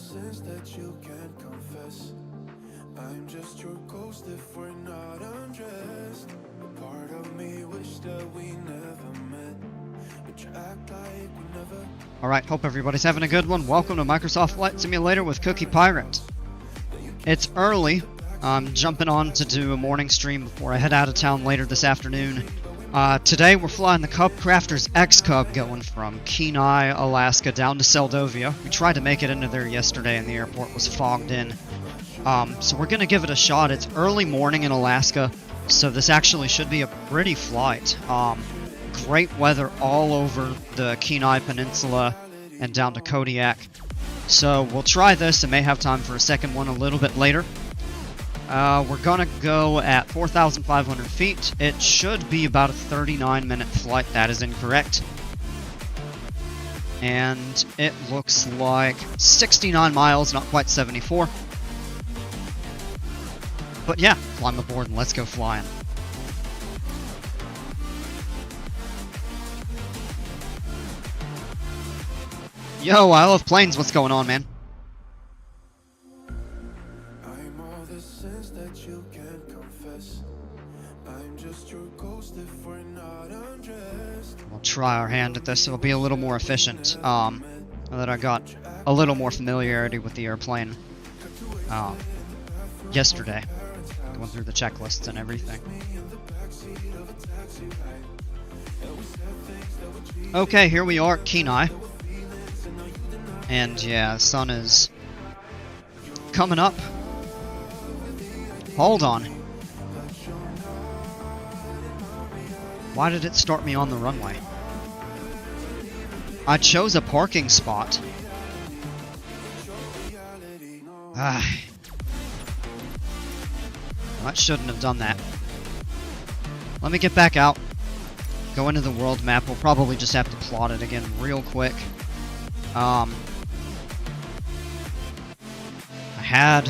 sins that you can't confess. I'm just your ghost if we're not undressed. A part of me wish that we never met, but you act like we never. Alright, hope everybody's having a good one. Welcome to Microsoft Flight Simulator with Cookie Pirate. It's early. I'm jumping on to do a morning stream before I head out of town later this afternoon. Today we're flying the CubCrafters XCub going from Kenai, Alaska down to Seldovia. We tried to make it into there yesterday and the airport was fogged in. So we're going to give it a shot. It's early morning in Alaska, so this actually should be a pretty flight. Great weather all over the Kenai Peninsula and down to Kodiak. So we'll try this and may have time for a second one a little bit later. We're gonna go at 4,500 feet. It should be about a 39-minute flight. That is incorrect. And it looks like 69 miles, not quite 74. But yeah, climb aboard and let's go flying. Yo, I love planes. What's going on, man? I'm all the sins that you can't confess. I'm just your ghost if we're not undressed. We'll try our hand at this. It'll be a little more efficient. Now that I got a little more familiarity with the airplane yesterday, going through the checklists and everything. Okay, here we are at Kenai. And yeah, the sun is coming up. Hold on. Why did it start me on the runway? I chose a parking spot. Ah. I shouldn't have done that. Let me get back out. Go into the world map. We'll probably just have to plot it again real quick. I had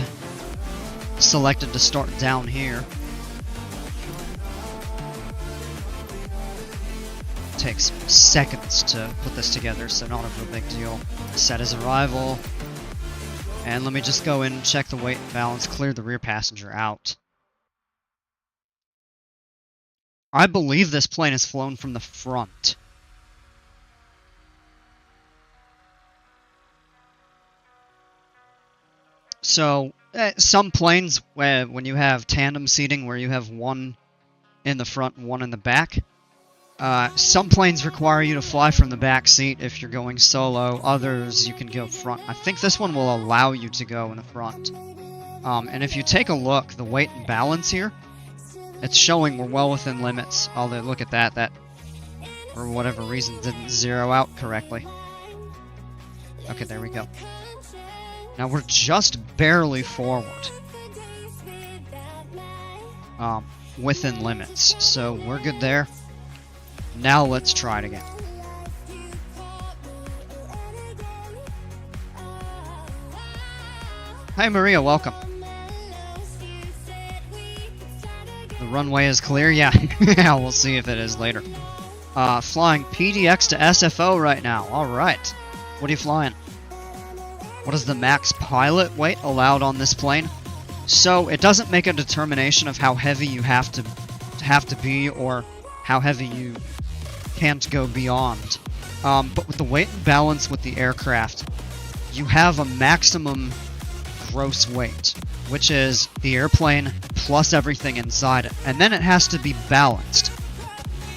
selected to start down here. Takes seconds to put this together, so not a real big deal. Set as arrival. And let me just go in, check the weight and balance, clear the rear passenger out. I believe this plane is flown from the front. So, some planes, when you have tandem seating where you have one in the front and one in the back, some planes require you to fly from the back seat if you're going solo. Others, you can go front. I think this one will allow you to go in the front. And if you take a look, the weight and balance here, it's showing we're well within limits. Although, look at that, that, for whatever reason, didn't zero out correctly. Okay, there we go. Now we're just barely forward. Within limits. So we're good there. Now let's try it again. Hi Maria, welcome. The runway is clear? Yeah, yeah, we'll see if it is later. Flying PDX to SFO right now. Alright. What are you flying? What is the max pilot weight allowed on this plane? So it doesn't make a determination of how heavy you have to be or how heavy you can't go beyond. But with the weight and balance with the aircraft, you have a maximum gross weight, which is the airplane plus everything inside it. And then it has to be balanced.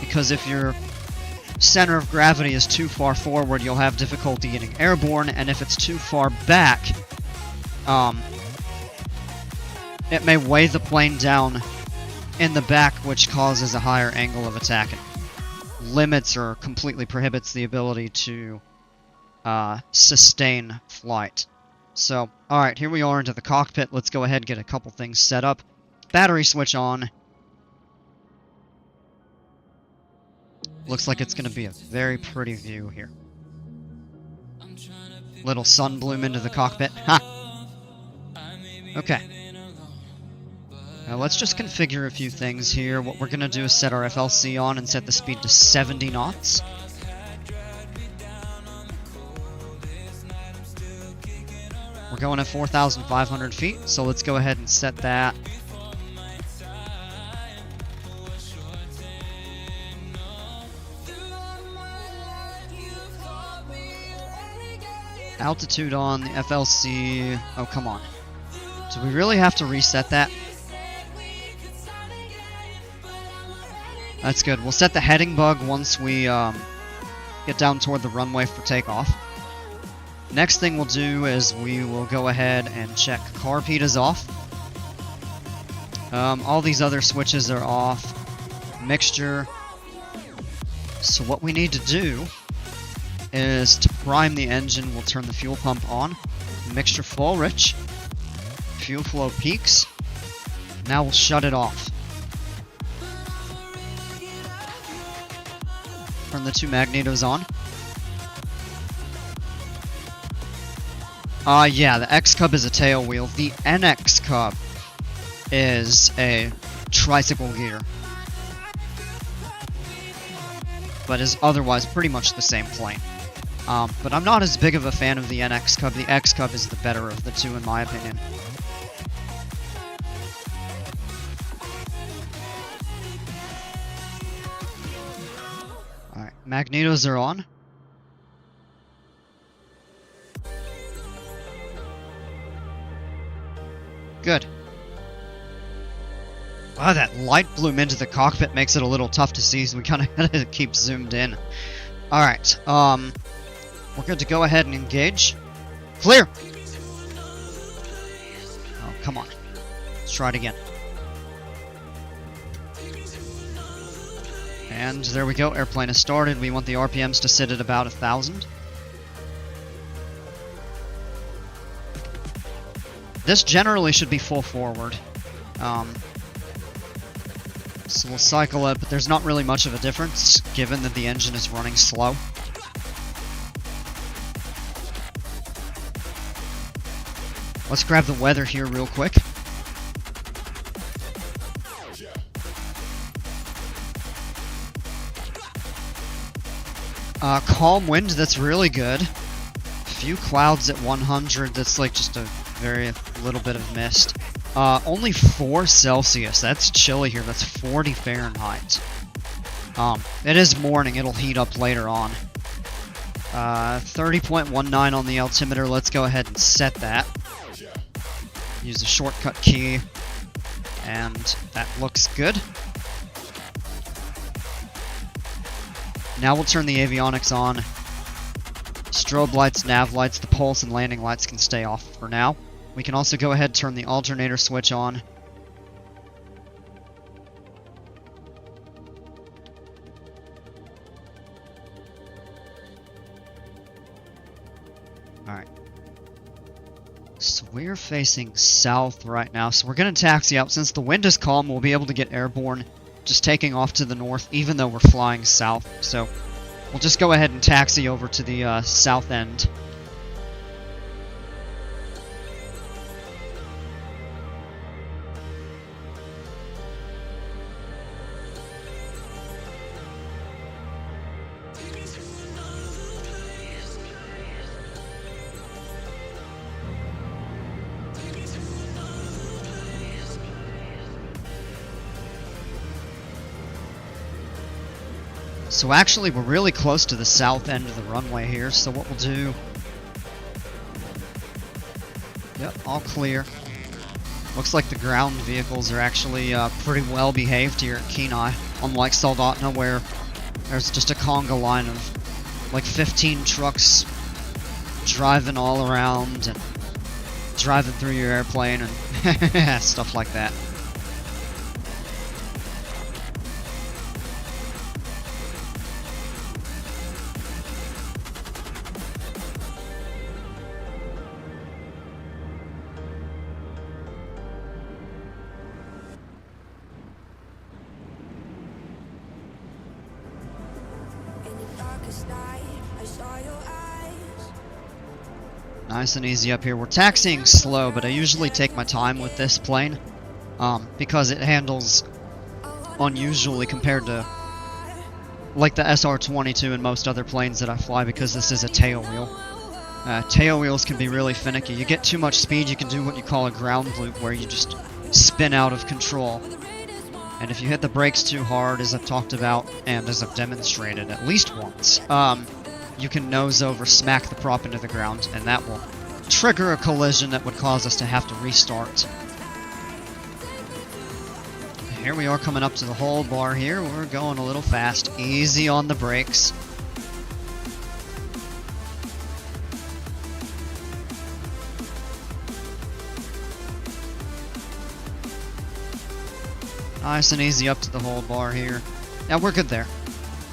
Because if your center of gravity is too far forward, you'll have difficulty getting airborne, and if it's too far back, it may weigh the plane down in the back, which causes a higher angle of attack. It limits or completely prohibits the ability to sustain flight. So, alright, here we are into the cockpit. Let's go ahead and get a couple things set up. Battery switch on. Looks like it's going to be a very pretty view here. Little sun bloom into the cockpit. Ha! Okay. Now let's just configure a few things here. What we're going to do is set our FLC on and set the speed to 70 knots. We're going at 4,500 feet, so let's go ahead and set that. Altitude on the FLC. Oh, come on. Do we really have to reset that? That's good. We'll set the heading bug once we get down toward the runway for takeoff. Next thing we'll do is we will go ahead and check carb heat is off. All these other switches are off. Mixture. So what we need to do is to prime the engine, we'll turn the fuel pump on. Mixture full rich. Fuel flow peaks. Now we'll shut it off. Turn the two magnetos on. Yeah, the XCub is a tail wheel. The NXCub is a tricycle gear. But is otherwise pretty much the same plane. But I'm not as big of a fan of the NXCub. The XCub is the better of the two in my opinion. Alright, magnetos are on. Good. Wow, that light bloom into the cockpit makes it a little tough to see, so we kind of had to keep zoomed in. Alright, we're good to go ahead and engage. Clear! Oh, come on. Let's try it again. And there we go, airplane has started. We want the RPMs to sit at about 1,000. This generally should be full forward. So we'll cycle it, but there's not really much of a difference, given that the engine is running slow. Let's grab the weather here real quick. Calm wind, that's really good. Few clouds at 100, that's like just a very little bit of mist. Only 4 Celsius, that's chilly here, that's 40 Fahrenheit. It is morning, it'll heat up later on. 30.19 on the altimeter, let's go ahead and set that. Use the shortcut key, and that looks good. Now we'll turn the avionics on. Strobe lights, nav lights, the pulse and landing lights can stay off for now. We can also go ahead and turn the alternator switch on. Alright. So we're facing south right now, so we're going to taxi out. Since the wind is calm, we'll be able to get airborne, just taking off to the north, even though we're flying south. So we'll just go ahead and taxi over to the south end. So actually, we're really close to the south end of the runway here, so what we'll do... Yep, all clear. Looks like the ground vehicles are actually pretty well behaved here at Kenai, unlike Seldovia, where there's just a conga line of like 15 trucks driving all around and driving through your airplane and stuff like that. Nice and easy up here. We're taxiing slow, but I usually take my time with this plane because it handles unusually compared to like the SR-22 and most other planes that I fly, because this is a tail wheel. Tail wheels can be really finicky. You get too much speed, you can do what you call a ground loop, where you just spin out of control. And if you hit the brakes too hard, as I've talked about, and as I've demonstrated at least once, you can nose over, smack the prop into the ground, and that will trigger a collision that would cause us to have to restart. Here we are coming up to the hold bar here. We're going a little fast. Easy on the brakes. Nice and easy up to the hold bar here. Yeah, we're good there.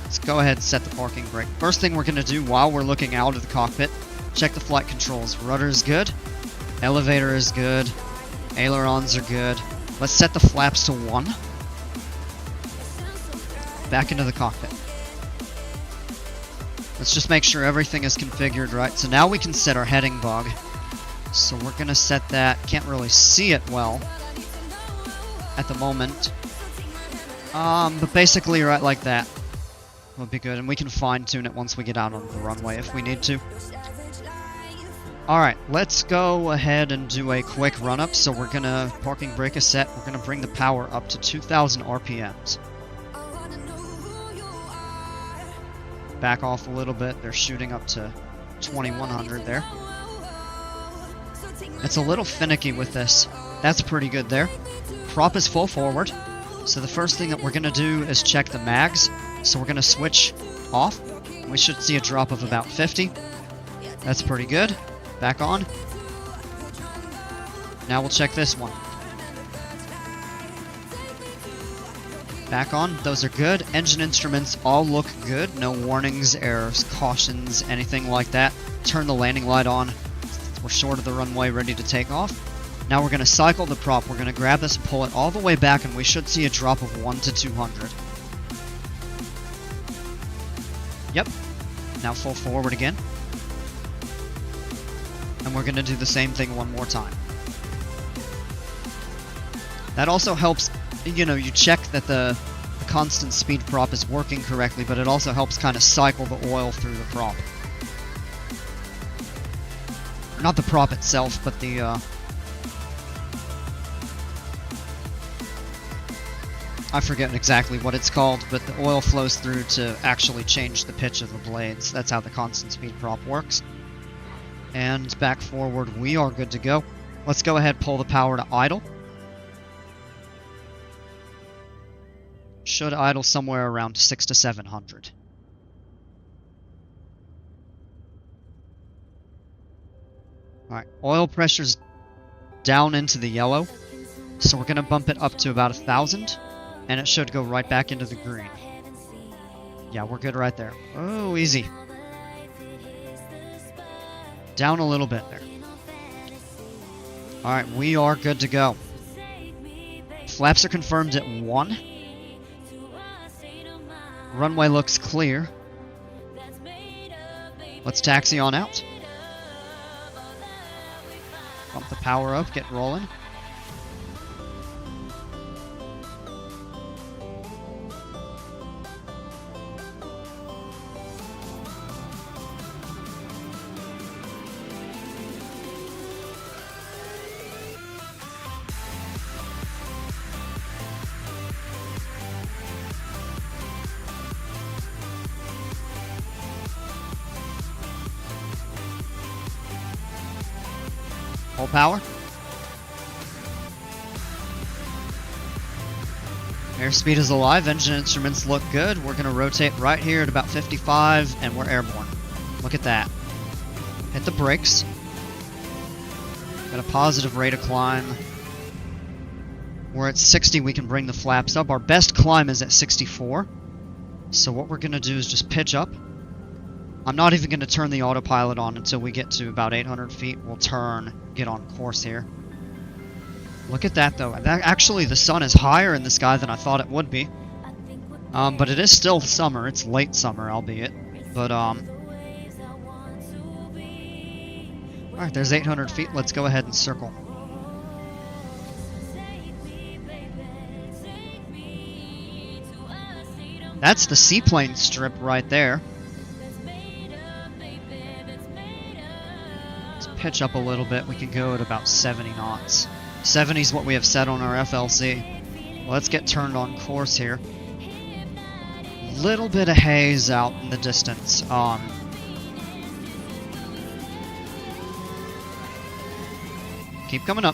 Let's go ahead and set the parking brake. First thing we're going to do while we're looking out of the cockpit, check the flight controls. Rudder is good. Elevator is good. Ailerons are good. Let's set the flaps to 1. Back into the cockpit. Let's just make sure everything is configured right. So now we can set our heading bug. So we're going to set that. Can't really see it well at the moment. But basically right like that will be good. And we can fine tune it once we get out on the runway if we need to. Alright, let's go ahead and do a quick run up. So we're gonna, parking brake is set. We're gonna bring the power up to 2,000 RPMs. Back off a little bit. They're shooting up to 2,100 there. It's a little finicky with this. That's pretty good there. Prop is full forward. So the first thing that we're gonna do is check the mags. So we're gonna switch off. We should see a drop of about 50. That's pretty good. Back on. Now we'll check this one. Back on. Those are good. Engine instruments all look good. No warnings, errors, cautions, anything like that. Turn the landing light on. We're short of the runway, ready to take off. Now we're going to cycle the prop. We're going to grab this and pull it all the way back, and we should see a drop of 1 to 200. Yep. Now full forward again. And we're going to do the same thing one more time. That also helps, you know, you check that the constant speed prop is working correctly, but it also helps kind of cycle the oil through the prop. Not the prop itself, but the, I forget exactly what it's called, but the oil flows through to actually change the pitch of the blades. That's how the constant speed prop works. And back forward, we are good to go. Let's go ahead, pull the power to idle. Should idle somewhere around 600 to 700. Alright, oil pressure's down into the yellow. So we're going to bump it up to about 1,000. And it should go right back into the green. Yeah, we're good right there. Oh, easy. Down a little bit there. Alright, we are good to go. Flaps are confirmed at 1. Runway looks clear. Let's taxi on out. Bump the power up, get rolling. Full power. Airspeed is alive. Engine instruments look good. We're going to rotate right here at about 55, and we're airborne. Look at that. Hit the brakes. Got a positive rate of climb. We're at 60. We can bring the flaps up. Our best climb is at 64. So what we're going to do is just pitch up. I'm not even going to turn the autopilot on until we get to about 800 feet. We'll turn, get on course here. Look at that, though. Actually, the sun is higher in the sky than I thought it would be. But it is still summer. It's late summer, albeit. But, alright, there's 800 feet. Let's go ahead and circle. That's the seaplane strip right there. pitch up a little bit, we can go at about 70 knots. 70 is what we have set on our FLC. Let's get turned on course here. Little bit of haze out in the distance. Keep coming up.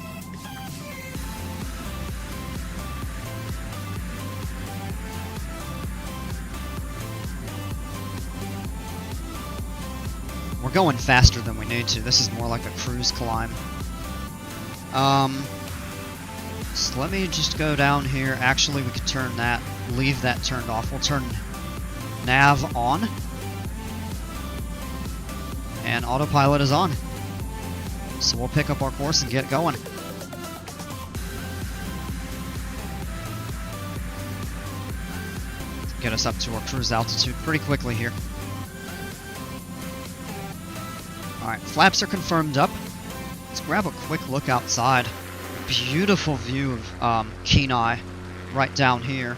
We're going faster than we need to. This is more like a cruise climb. So let me just go down here. Actually, we could turn that, leave that turned off. We'll turn nav on. And autopilot is on. So we'll pick up our course and get going. Get us up to our cruise altitude pretty quickly here. Alright, flaps are confirmed up. Let's grab a quick look outside. Beautiful view of Kenai right down here.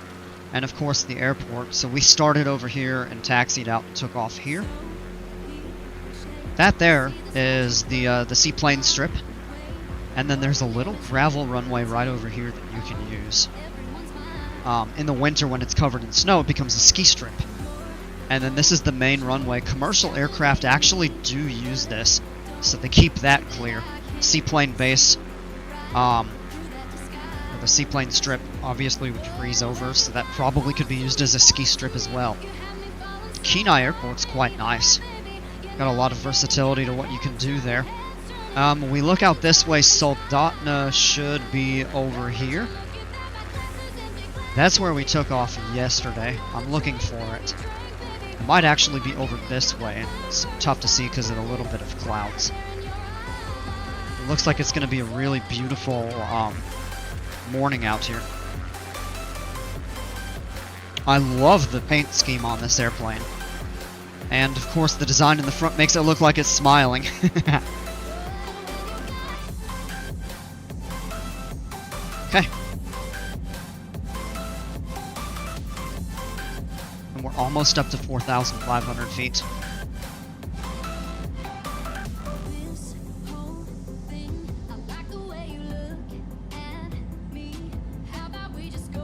And of course the airport. So we started over here and taxied out and took off here. That there is the seaplane strip. And then there's a little gravel runway right over here that you can use. In the winter when it's covered in snow, it becomes a ski strip. And then this is the main runway. Commercial aircraft actually do use this, so they keep that clear. Seaplane base, the seaplane strip obviously would freeze over, so that probably could be used as a ski strip as well. Kenai Airport's quite nice. Got a lot of versatility to what you can do there. We look out this way, Seldovia should be over here. That's where we took off yesterday. I'm looking for it. It might actually be over this way. It's tough to see because of a little bit of clouds. It looks like it's going to be a really beautiful morning out here. I love the paint scheme on this airplane. And of course the design in the front makes it look like it's smiling. Okay. And we're almost up to 4,500 feet.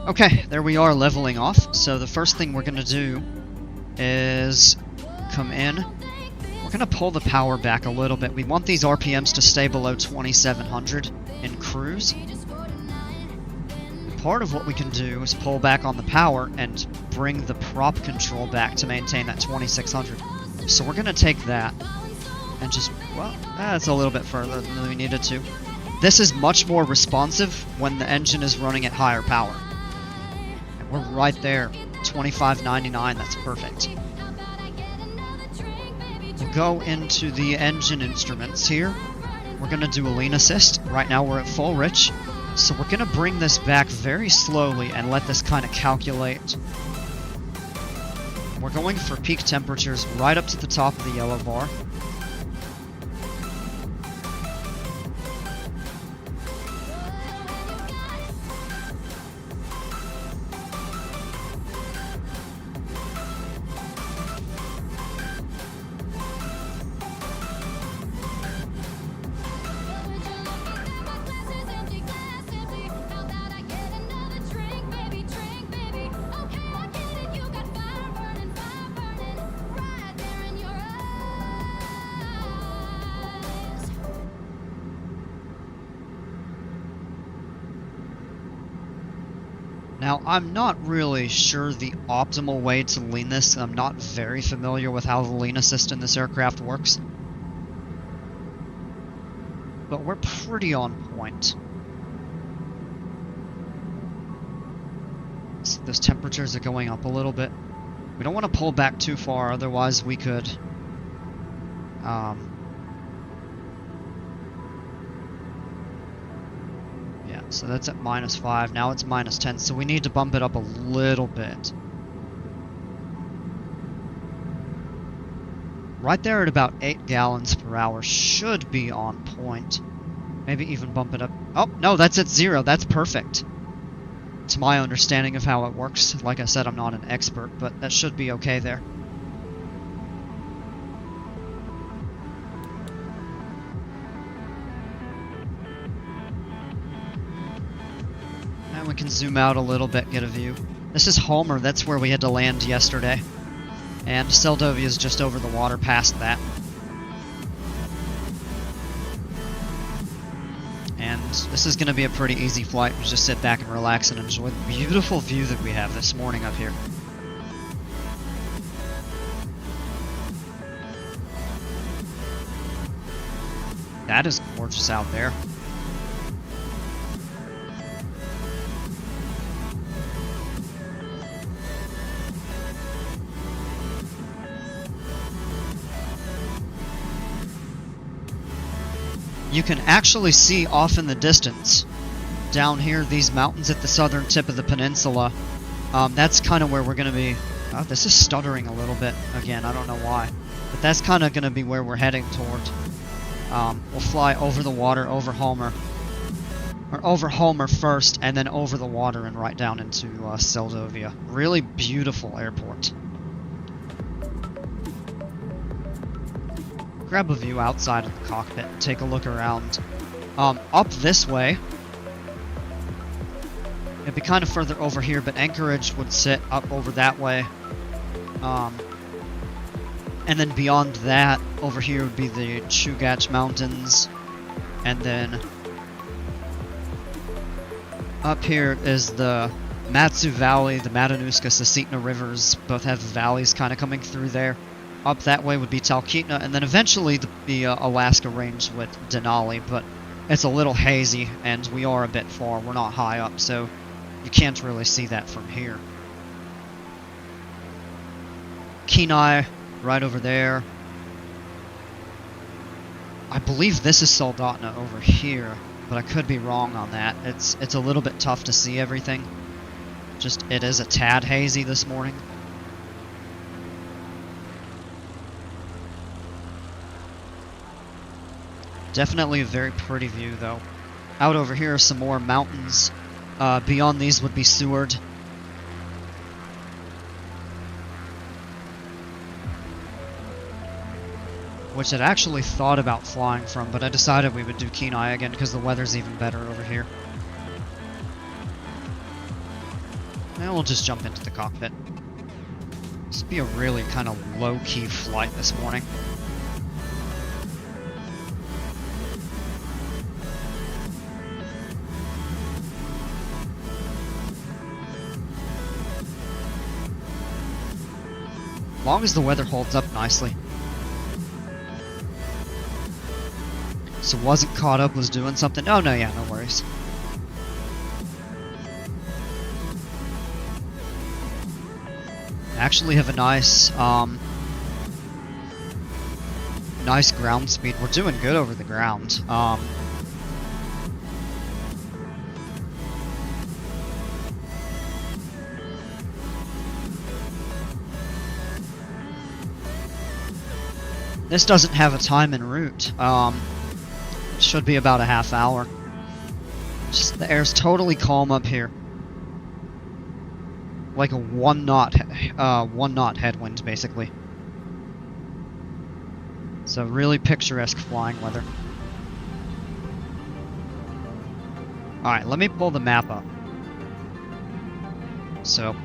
Okay, there we are leveling off. So the first thing we're going to do is come in. We're going to pull the power back a little bit. We want these RPMs to stay below 2,700 in cruise. Part of what we can do is pull back on the power and bring the prop control back to maintain that 2,600. So we're going to take that and just, well, that's a little bit further than we needed to. This is much more responsive when the engine is running at higher power. And we're right there, 2599, that's perfect. We'll go into the engine instruments here. We're going to do a lean assist. Right now we're at full rich. So we're going to bring this back very slowly and let this kind of calculate. We're going for peak temperatures right up to the top of the yellow bar. Now, I'm not really sure the optimal way to lean this. I'm not very familiar with how the lean assist in this aircraft works. But we're pretty on point. So those temperatures are going up a little bit. We don't want to pull back too far, otherwise we could... So that's at -5, now it's -10, so we need to bump it up a little bit. Right there at about 8 gallons per hour should be on point. Maybe even bump it up. Oh, no, that's at 0, that's perfect. To my understanding of how it works. Like I said, I'm not an expert, but that should be okay there. can zoom out a little bit, get a view. This is Homer, that's where we had to land yesterday. And Seldovia is just over the water past that. And this is going to be a pretty easy flight. We just sit back and relax and enjoy the beautiful view that we have this morning up here. That is gorgeous out there. You can actually see off in the distance, down here, these mountains at the southern tip of the peninsula. That's kind of where we're going to be. Oh, this is stuttering a little bit again, I don't know why. But that's kind of going to be where we're heading toward. We'll fly over the water, over Homer. Or over Homer first, and then over the water and right down into Seldovia. Really beautiful airport. Grab a view outside of the cockpit and take a look around. Up this way, it'd be kind of further over here, but Anchorage would sit up over that way. And then beyond that, over here would be the Chugach Mountains. And then up here is the Matsu Valley, the Matanuska-Susitna rivers. Both have valleys kind of coming through there. Up that way would be Talkeetna, and then eventually the Alaska range with Denali, but it's a little hazy, and we are a bit far. We're not high up, so you can't really see that from here. Kenai, right over there. I believe this is Soldotna over here, but I could be wrong on that. It's a little bit tough to see everything. Just, it is a tad hazy this morning. Definitely a very pretty view, though. Out over here are some more mountains. Beyond these would be Seward. Which I'd actually thought about flying from, but I decided we would do Kenai again because the weather's even better over here. And we'll just jump into the cockpit. This will be a really kind of low-key flight this morning. As long as the weather holds up nicely. So wasn't caught up, was doing something. Oh no, yeah, no worries. Actually have a nice, nice ground speed. We're doing good over the ground. This doesn't have a time en route. Should be about a half hour. Just the air's totally calm up here. Like a one knot headwind, basically. So really picturesque flying weather. Alright, let me pull the map up. So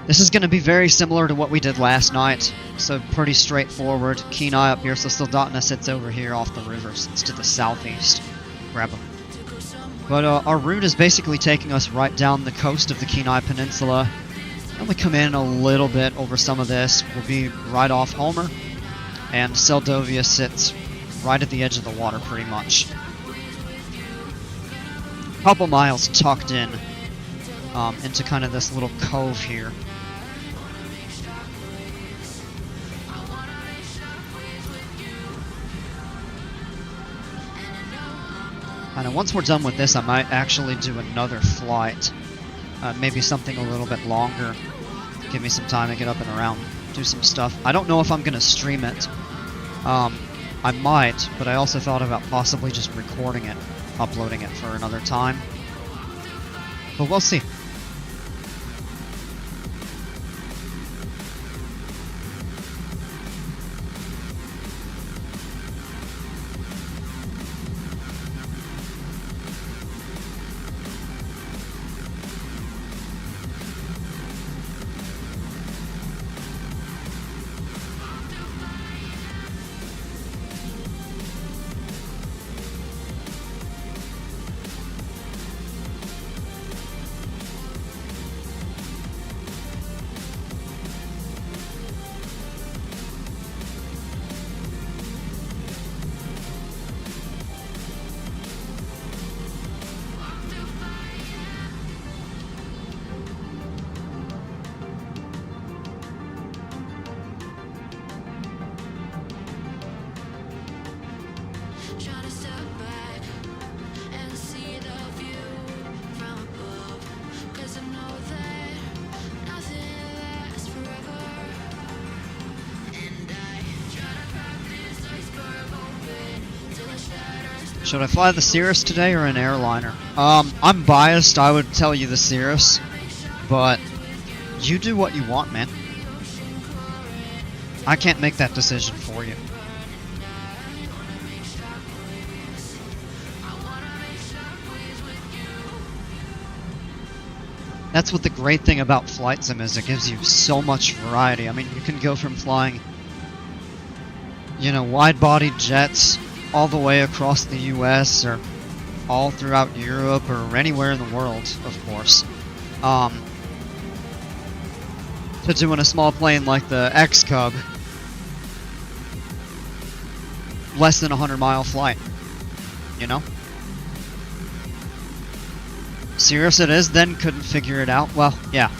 this is going to be very similar to what we did last night, so pretty straightforward. Kenai up here, so Soldotna sits over here off the river, it's to the southeast. Grab them. But our route is basically taking us right down the coast of the Kenai Peninsula. And we come in a little bit over some of this. We'll be right off Homer, and Seldovia sits right at the edge of the water pretty much. A couple miles tucked in into kind of this little cove here. And once we're done with this, I might actually do another flight. Maybe something a little bit longer. Give me some time to get up and around, do some stuff. I don't know if I'm going to stream it. I might, but I also thought about possibly just recording it, uploading it for another time. But we'll see. Should I fly the Cirrus today or an airliner? I'm biased. I would tell you the Cirrus, but you do what you want, man. I can't make that decision for you. That's what the great thing about Flight Sim is. It gives you so much variety. I mean, you can go from flying, you know, wide-bodied jets all the way across the US or all throughout Europe or anywhere in the world, of course. To doing a small plane like the XCub, less than a 100-mile flight, you know? Cirrus it is, then couldn't figure it out. Well, yeah.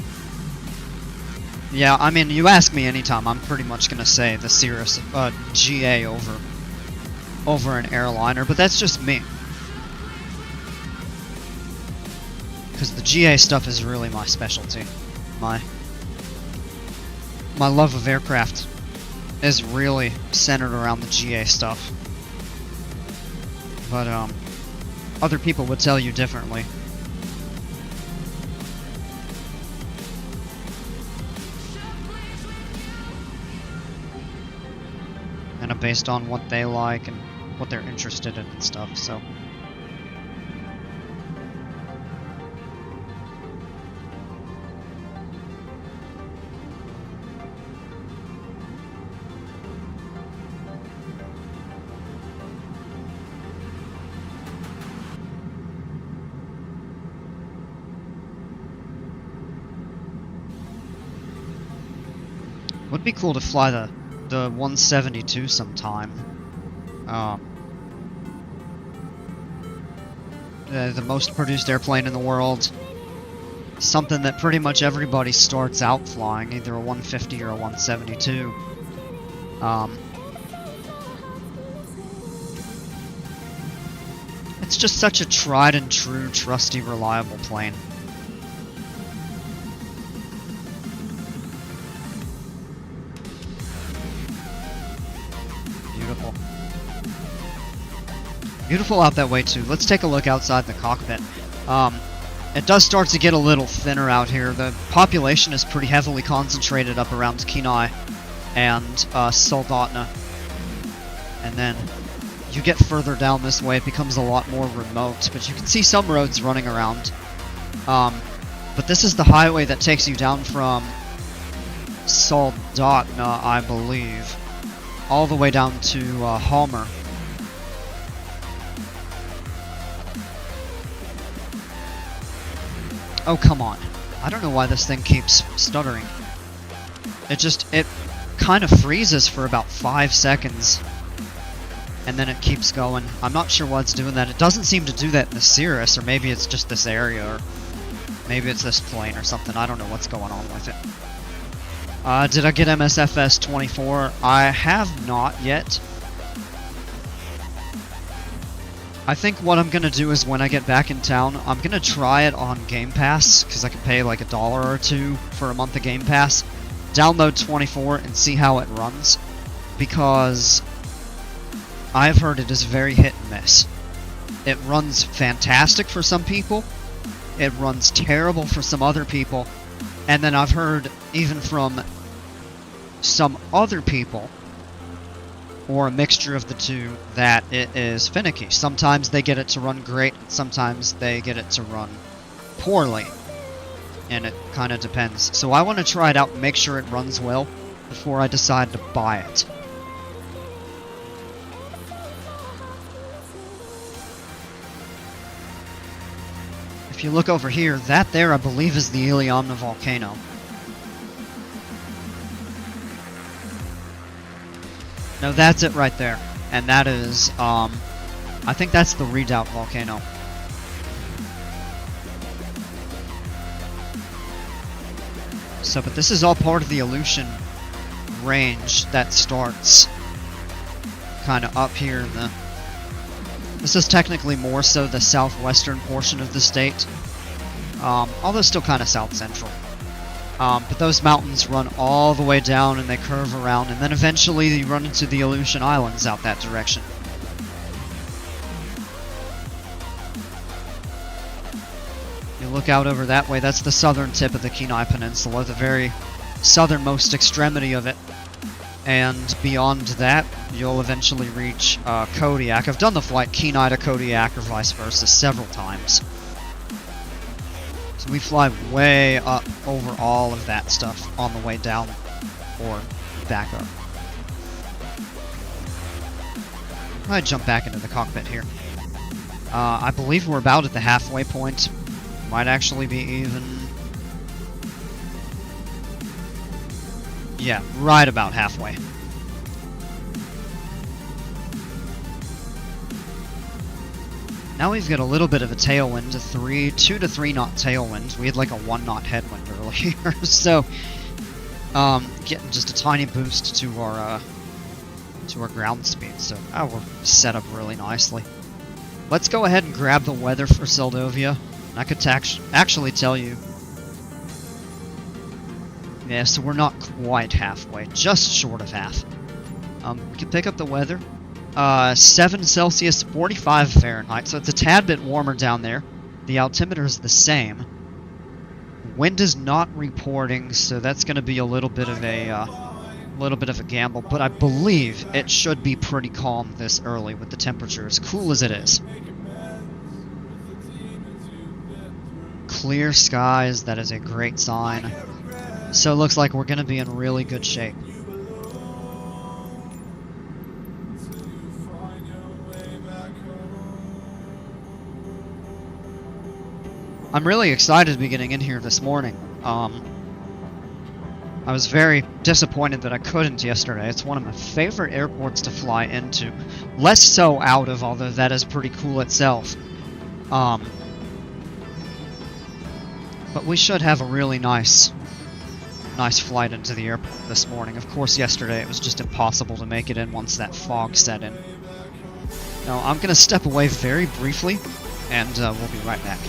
Yeah, I mean, you ask me anytime, I'm pretty much gonna say the Cirrus GA over an airliner, but that's just me. Because the GA stuff is really my specialty. My love of aircraft is really centered around the GA stuff. But, other people would tell you differently. Kind of based on what they like and what they're interested in and stuff, so. Would be cool to fly the 172 sometime. The most produced airplane in the world. Something that pretty much everybody starts out flying, either a 150 or a 172. It's just such a tried and true, trusty, reliable plane. Beautiful. Beautiful out that way too. Let's take a look outside the cockpit. It does start to get a little thinner out here. The population is pretty heavily concentrated up around Kenai and Seldovia. And then you get further down this way, it becomes a lot more remote, but you can see some roads running around. But this is the highway that takes you down from Seldovia, I believe, all the way down to Homer. Oh, come on. I don't know why this thing keeps stuttering. It kind of freezes for about 5 seconds, and then it keeps going. I'm not sure why it's doing that. It doesn't seem to do that in the Cirrus, or maybe it's just this area, or maybe it's this plane or something. I don't know what's going on with it. Did I get MSFS 24? I have not yet. I think what I'm going to do is when I get back in town, I'm going to try it on Game Pass, because I can pay like $1 or $2 for a month of Game Pass. Download 24 and see how it runs, because I've heard it is very hit and miss. It runs fantastic for some people, it runs terrible for some other people, and then I've heard even from some other people, or a mixture of the two, that it is finicky. Sometimes they get it to run great, sometimes they get it to run poorly, and it kind of depends. So I want to try it out and make sure it runs well before I decide to buy it. If you look over here, that there I believe is the Iliamna volcano. No, that's it right there. And that is, I think that's the Redoubt volcano. So, but this is all part of the Aleutian range that starts kind of up here in the... This is technically more so the southwestern portion of the state, although still kind of south-central. But those mountains run all the way down and they curve around, and then eventually you run into the Aleutian Islands out that direction. look out over that way, that's the southern tip of the Kenai Peninsula, the very southernmost extremity of it. And beyond that, you'll eventually reach Kodiak. I've done the flight Kenai to Kodiak or vice versa several times. So we fly way up over all of that stuff on the way down or back up. I'll jump back into the cockpit here. I believe we're about at the halfway point. Might actually be even... Yeah, right about halfway. Now we've got a little bit of a tailwind, 2 to 3 knot tailwind. We had like a 1 knot headwind earlier, so getting just a tiny boost to our ground speed. So we're set up really nicely. Let's go ahead and grab the weather for Seldovia. I could actually tell you. Yeah, so we're not quite halfway, just short of half. We can pick up the weather. 7 Celsius, 45 Fahrenheit, so it's a tad bit warmer down there. The altimeter is the same. Wind is not reporting, so that's going to be a little bit of a gamble, but I believe it should be pretty calm this early with the temperature as cool as it is. Clear skies, that is a great sign. So it looks like we're going to be in really good shape. I'm really excited to be getting in here this morning. I was very disappointed that I couldn't yesterday. It's one of my favorite airports to fly into. Less so out of, although that is pretty cool itself. But we should have a really nice flight into the airport this morning. Of course, yesterday it was just impossible to make it in once that fog set in. Now, I'm going to step away very briefly, and we'll be right back.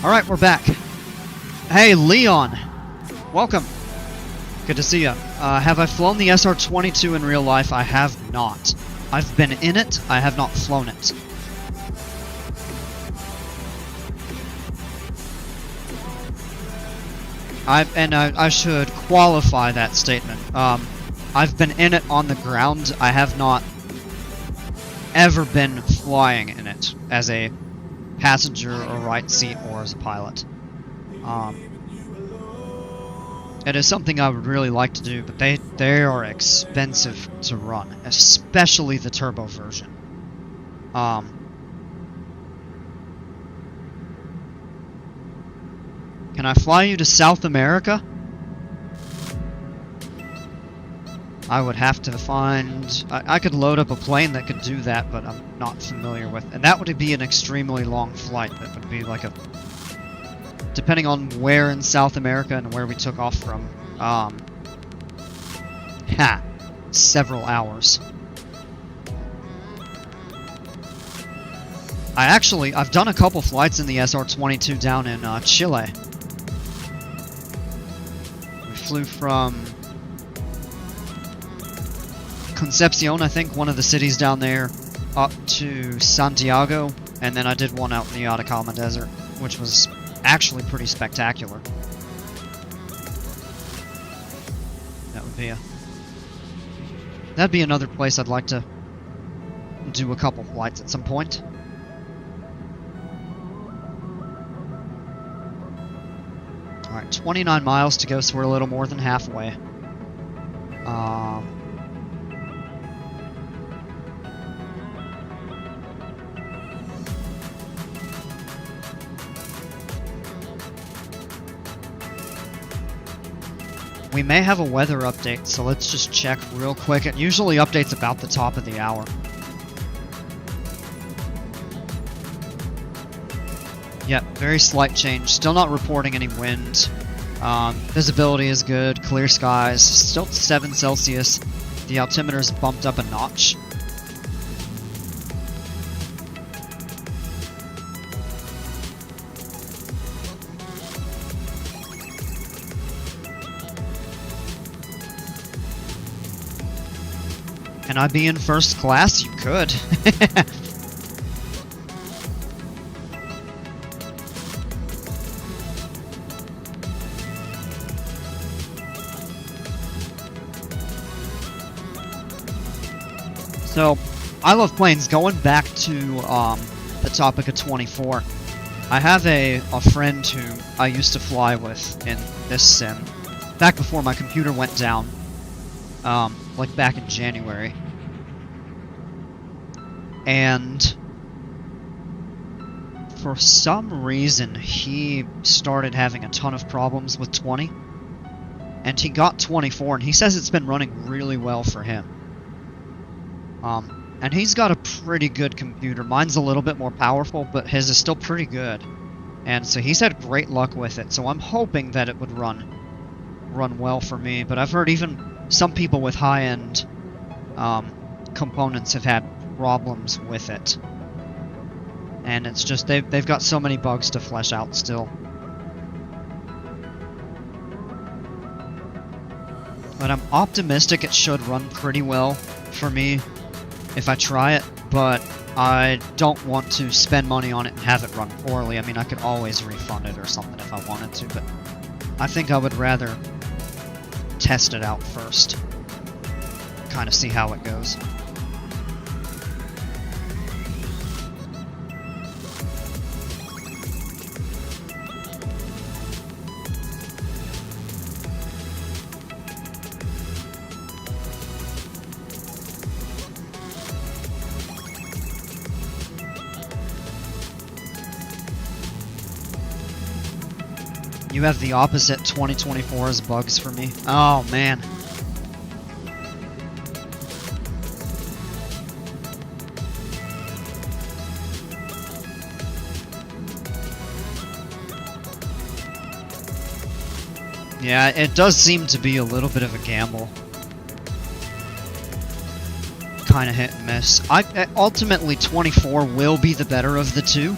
Alright, we're back. Hey, Leon. Welcome. Good to see you. Have I flown the SR-22 in real life? I have not. I've been in it, I have not flown it. I should qualify that statement. I've been in it on the ground. I have not ever been flying in it as a passenger or right seat or as a pilot. It is something I would really like to do, but they are expensive to run, especially the turbo version. Can I fly you to South America? I would have to find... I could load up a plane that could do that, but I'm not familiar with... And that would be an extremely long flight. That would be like a... Depending on where in South America and where we took off from. Several hours. I've done a couple flights in the SR-22 down in Chile. We flew from Concepcion, I think, one of the cities down there, up to Santiago, and then I did one out in the Atacama Desert, which was actually pretty spectacular. That'd be another place I'd like to do a couple flights at some point. Alright, 29 miles to go, so we're a little more than halfway. We may have a weather update, so let's just check real quick. It usually updates about the top of the hour. Yep, very slight change. Still not reporting any wind. Visibility is good, clear skies. Still 7 Celsius. The altimeter's bumped up a notch. Can I be in first class? You could. So, I love planes. Going back to the topic of 24, I have a friend who I used to fly with in this sim, back before my computer went down, like back in January. And for some reason, he started having a ton of problems with 20. And he got 24, and he says it's been running really well for him. And he's got a pretty good computer. Mine's a little bit more powerful, but his is still pretty good. And so he's had great luck with it. So I'm hoping that it would run well for me. But I've heard even some people with high-end components have had problems with it, and it's just they've got so many bugs to flesh out still. But I'm optimistic it should run pretty well for me if I try it, but I don't want to spend money on it and have it run poorly. I mean, I could always refund it or something if I wanted to, but I think I would rather test it out first, kind of see how it goes. You have the opposite 2024's bugs for me. Oh, man. Yeah, it does seem to be a little bit of a gamble. Kind of hit and miss. Ultimately, 24 will be the better of the two.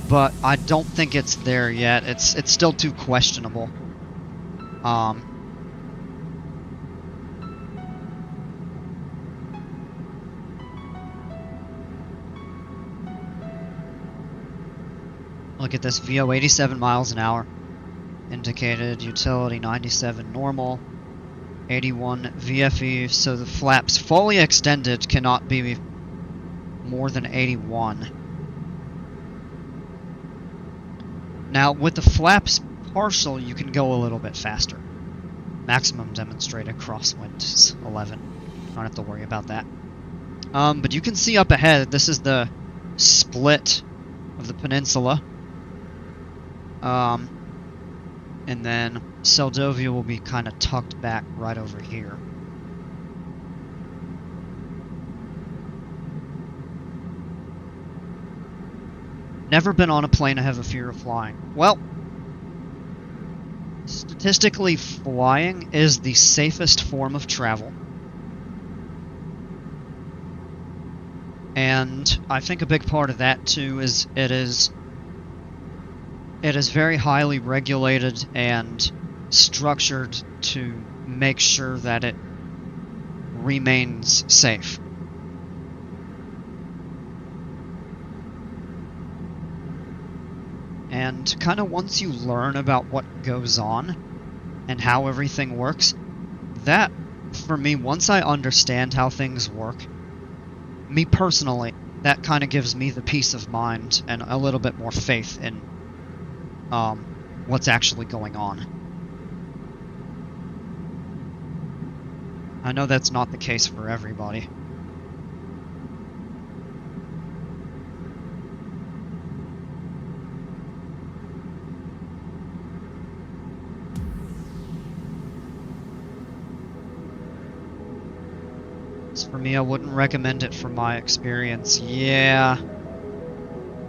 But I don't think it's there yet. It's still too questionable. Look at this, VO 87 miles an hour. Indicated, utility 97 normal, 81 VFE, so the flaps fully extended cannot be more than 81. Now, with the flaps partial, you can go a little bit faster. Maximum demonstrated crosswind is 11. Don't have to worry about that. But you can see up ahead, this is the split of the peninsula. And then Seldovia will be kind of tucked back right over here. Never been on a plane I have a fear of flying. Well, statistically, flying is the safest form of travel. And I think a big part of that, too, is it is very highly regulated and structured to make sure that it remains safe. And kind of once you learn about what goes on and how everything works, that, for me, once I understand how things work, me personally, that kind of gives me the peace of mind and a little bit more faith in what's actually going on. I know that's not the case for everybody. For me, I wouldn't recommend it from my experience. Yeah.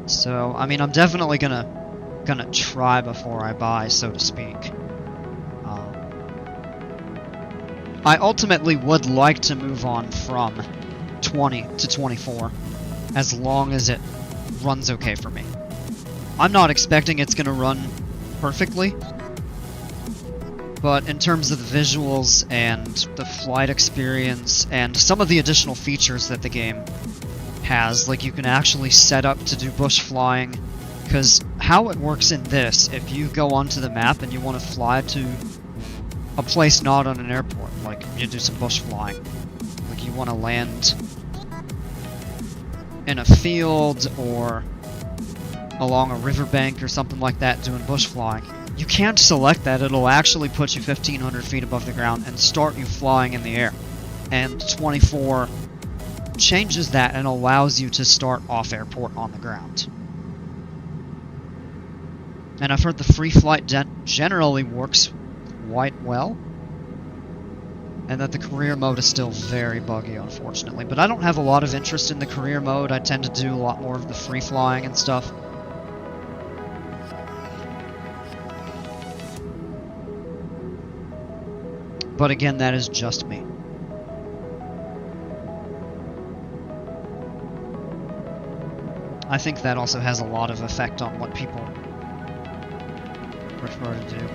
So, I mean, I'm definitely gonna try before I buy, so to speak. I ultimately would like to move on from 20 to 24, as long as it runs okay for me. I'm not expecting it's gonna run perfectly, but in terms of the visuals and the flight experience and some of the additional features that the game has, like you can actually set up to do bush flying, because how it works in this, if you go onto the map and you want to fly to a place not on an airport, like you do some bush flying, like you want to land in a field or along a riverbank or something like that doing bush flying, you can't select that. It'll actually put you 1,500 feet above the ground and start you flying in the air. And 24 changes that and allows you to start off airport on the ground. And I've heard the free flight generally works quite well, and that the career mode is still very buggy, unfortunately. But I don't have a lot of interest in the career mode. I tend to do a lot more of the free flying and stuff. But again, that is just me. I think that also has a lot of effect on what people prefer to do.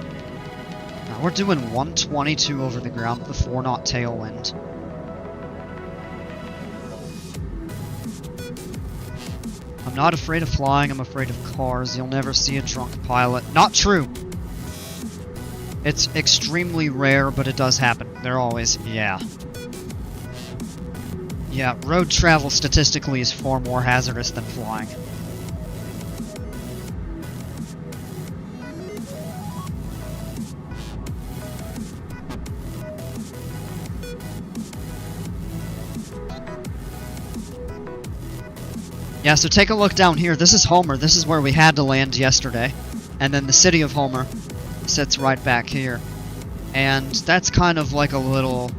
Now, we're doing 122 over the ground with a 4-knot tailwind. I'm not afraid of flying, I'm afraid of cars. You'll never see a drunk pilot. Not true! It's extremely rare, but it does happen. They're always, yeah. Yeah, road travel statistically is far more hazardous than flying. Yeah, so take a look down here. This is Homer. This is where we had to land yesterday. And then the city of Homer sits right back here. And that's kind of like a little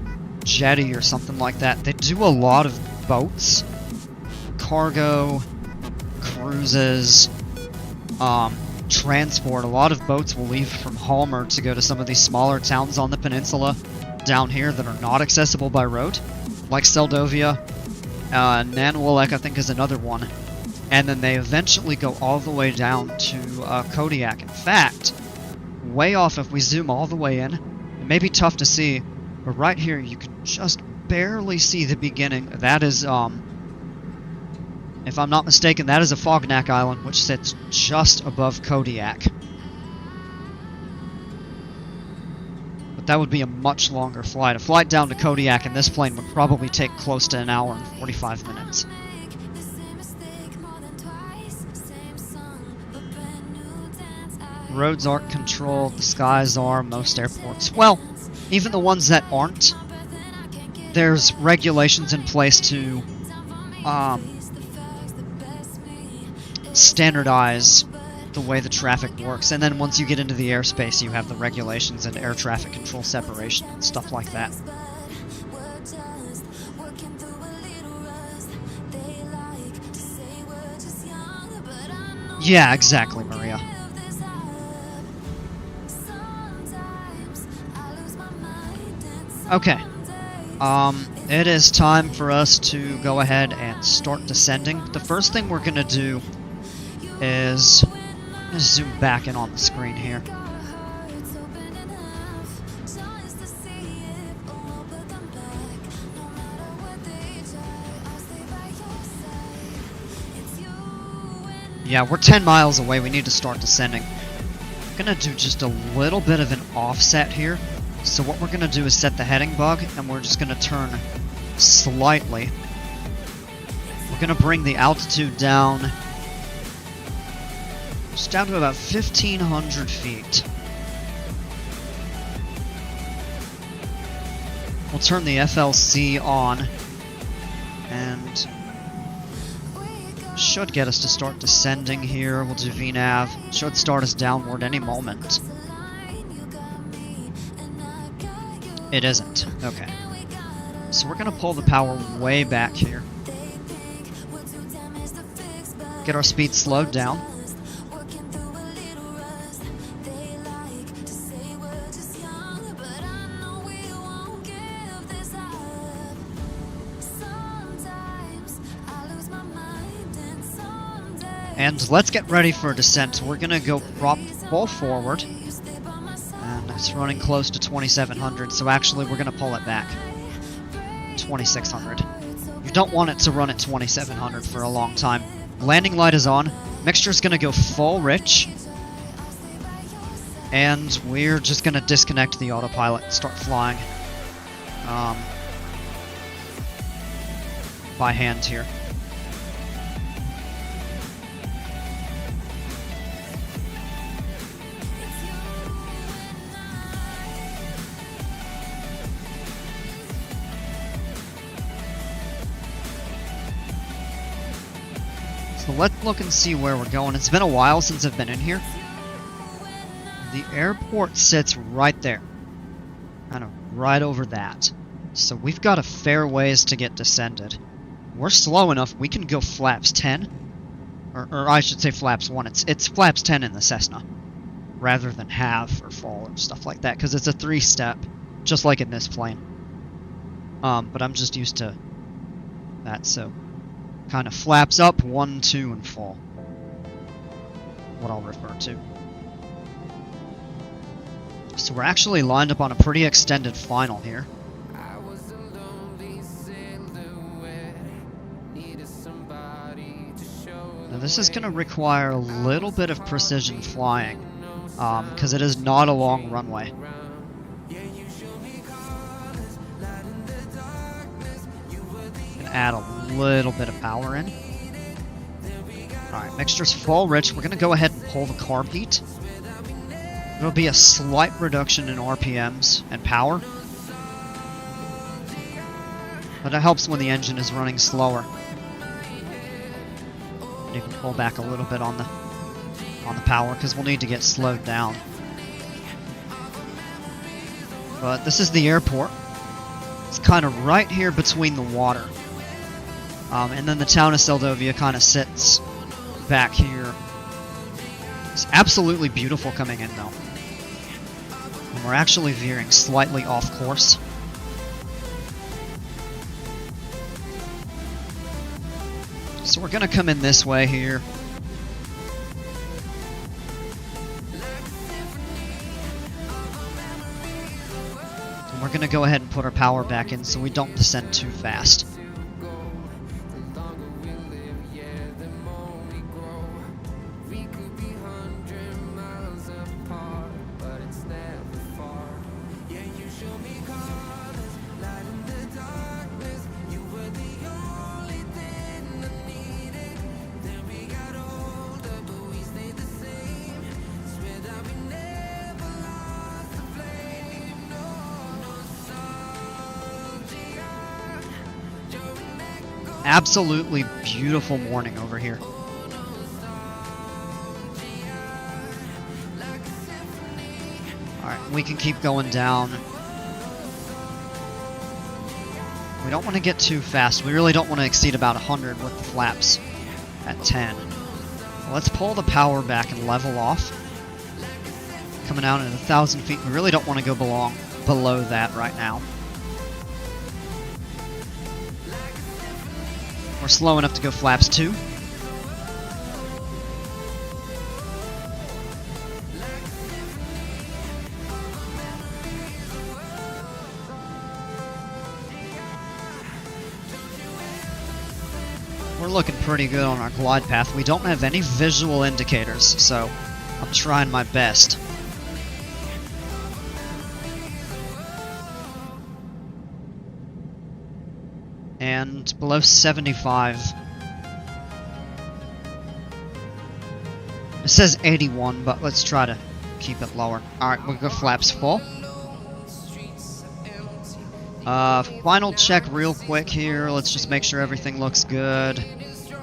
jetty or something like that. They do a lot of boats, cargo, cruises, transport. A lot of boats will leave from Homer to go to some of these smaller towns on the peninsula down here that are not accessible by road, like Seldovia. Nanualek, I think, is another one. And then they eventually go all the way down to Kodiak. In fact, way off, if we zoom all the way in, it may be tough to see, but right here you can just barely see the beginning. That is, if I'm not mistaken, that is a Fognak Island, which sits just above Kodiak. But that would be a much longer flight. A flight down to Kodiak in this plane would probably take close to an hour and 45 minutes. Roads aren't controlled, the skies are, most airports. Well, even the ones that aren't, there's regulations in place to standardize the way the traffic works. And then once you get into the airspace, you have the regulations and air traffic control separation and stuff like that. Yeah, exactly, Maria. Okay. It is time for us to go ahead and start descending. The first thing we're gonna do is zoom back in on the screen here. Yeah, we're 10 miles away. We need to start descending. I'm gonna do just a little bit of an offset here. So what we're gonna do is set the heading bug, and we're just gonna turn slightly. We're gonna bring the altitude down, just down to about 1,500 feet. We'll turn the FLC on, and should get us to start descending here. We'll do VNAV. Should start us downward any moment. It isn't. Okay. So we're gonna pull the power way back here. Get our speed slowed down. And let's get ready for a descent. We're gonna go prop full forward. And it's running close to 2,700, so actually we're gonna pull it back. 2,600. You don't want it to run at 2,700 for a long time. Landing light is on. Mixture's gonna go full rich. And we're just gonna disconnect the autopilot and start flying. By hand here. So let's look and see where we're going. It's been a while since I've been in here. The airport sits right there. Kind of right over that. So we've got a fair ways to get descended. We're slow enough, we can go flaps 10. Or I should say flaps 1. It's flaps 10 in the Cessna. Rather than half or full or stuff like that. Because it's a 3-step. Just like in this plane. But I'm just used to that, so... kind of flaps up, 1, 2, and full. What I'll refer to. So we're actually lined up on a pretty extended final here. Now this is going to require a little bit of precision flying, because it is not a long runway. Add a little bit of power in. Alright, mixture's full rich. We're going to go ahead and pull the carb heat. There'll be a slight reduction in RPMs and power. But it helps when the engine is running slower. And you can pull back a little bit on the power because we'll need to get slowed down. But this is the airport. It's kind of right here between the water. And then the town of Seldovia kind of sits back here. It's absolutely beautiful coming in, though. And we're actually veering slightly off course. So we're going to come in this way here. And we're going to go ahead and put our power back in so we don't descend too fast. Absolutely beautiful morning over here. Alright, we can keep going down. We don't want to get too fast. We really don't want to exceed about 100 with the flaps at 10. Let's pull the power back and level off. Coming out at 1,000 feet. We really don't want to go below that right now. We're slow enough to go flaps 2. We're looking pretty good on our glide path. We don't have any visual indicators, so I'm trying my best. And below 75. It says 81, but let's try to keep it lower. Alright, we'll go flaps full. Final check real quick here. Let's just make sure everything looks good.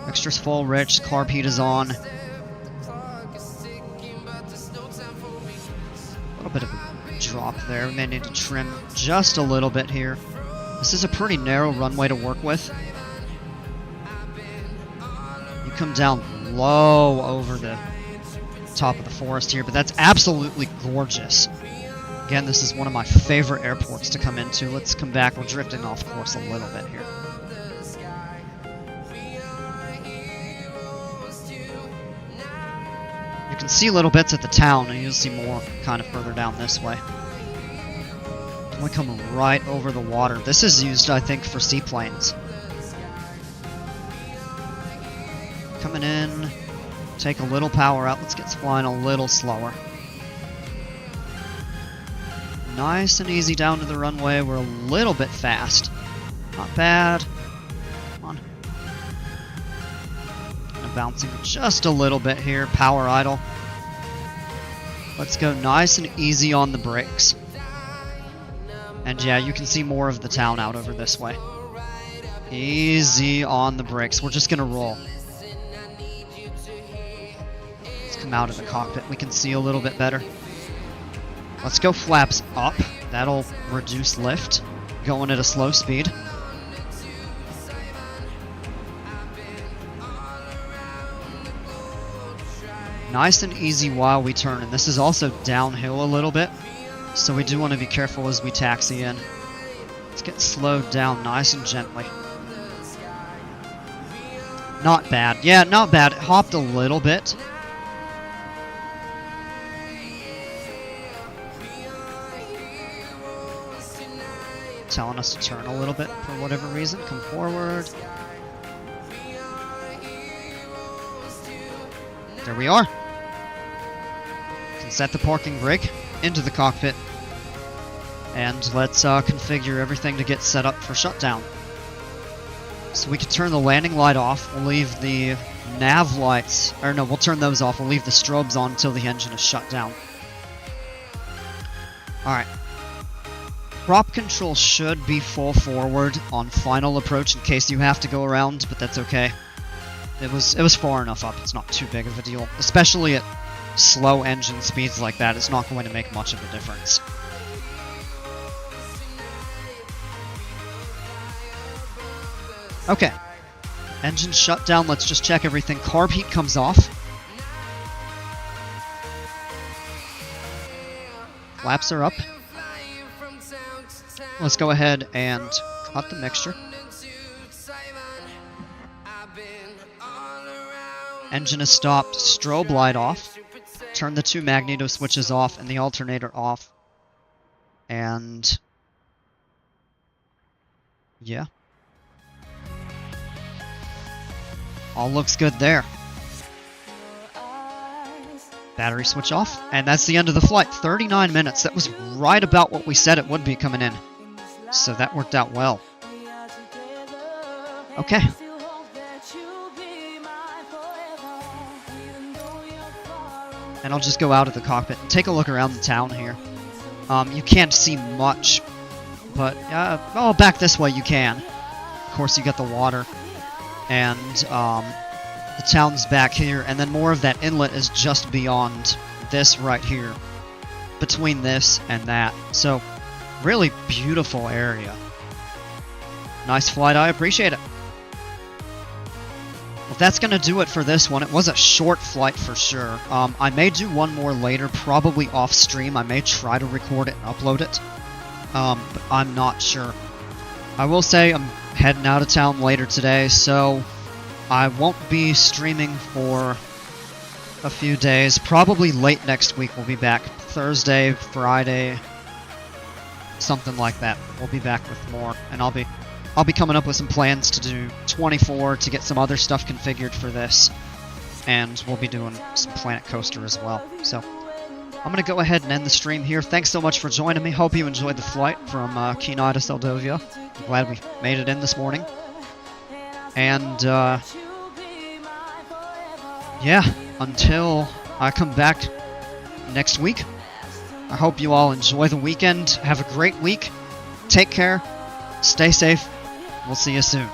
Extra's full, rich, carb heat is on. A little bit of a drop there. We may need to trim just a little bit here. This is a pretty narrow runway to work with. You come down low over the top of the forest here, but that's absolutely gorgeous. Again, this is one of my favorite airports to come into. Let's come back. We're drifting off course a little bit here. You can see little bits at the town, and you'll see more kind of further down this way. We're coming right over the water. This is used, I think, for seaplanes. Coming in. Take a little power out. Let's get flying a little slower. Nice and easy down to the runway. We're a little bit fast. Not bad. Come on. Kind of bouncing just a little bit here. Power idle. Let's go nice and easy on the brakes. And yeah, you can see more of the town out over this way. Easy on the brakes. We're just gonna roll. Let's come out of the cockpit. We can see a little bit better. Let's go flaps up. That'll reduce lift. Going at a slow speed. Nice and easy while we turn. And this is also downhill a little bit. So we do want to be careful as we taxi in. Let's get slowed down nice and gently. Not bad. Yeah, not bad. It hopped a little bit. Telling us to turn a little bit for whatever reason. Come forward. There we are. Can set the parking brake into the cockpit. And let's configure everything to get set up for shutdown. So we can turn the landing light off. We'll leave the nav lights, or no, we'll turn those off. We'll leave the strobes on until the engine is shut down. Alright. Prop control should be full forward on final approach in case you have to go around, but that's okay. It was far enough up. It's not too big of a deal. Especially at slow engine speeds like that, it's not going to make much of a difference. Okay. Engine shut down. Let's just check everything. Carb heat comes off. Flaps are up. Let's go ahead and cut the mixture. Engine is stopped. Strobe light off. Turn the 2 magneto switches off and the alternator off. And yeah. All looks good there. Battery switch off. And that's the end of the flight. 39 minutes. That was right about what we said it would be coming in. So that worked out well. Okay. And I'll just go out of the cockpit and take a look around the town here. You can't see much, but oh, back this way you can. Of course, you got the water, and the town's back here, and then more of that inlet is just beyond this right here. between this and that. So, really beautiful area. Nice flight, I appreciate it. Well, that's going to do it for this one. It was a short flight for sure. I may do one more later, probably off stream. I may try to record it and upload it, but I'm not sure. I will say I'm heading out of town later today, so I won't be streaming for a few days. Probably late next week we'll be back. Thursday, Friday, something like that. We'll be back with more, and I'll be coming up with some plans to do 24 to get some other stuff configured for this, and we'll be doing some Planet Coaster as well. So I'm going to go ahead and end the stream here. Thanks so much for joining me. Hope you enjoyed the flight from Kenai to Seldovia. I'm glad we made it in this morning. And yeah, until I come back next week, I hope you all enjoy the weekend. Have a great week. Take care. Stay safe. We'll see you soon.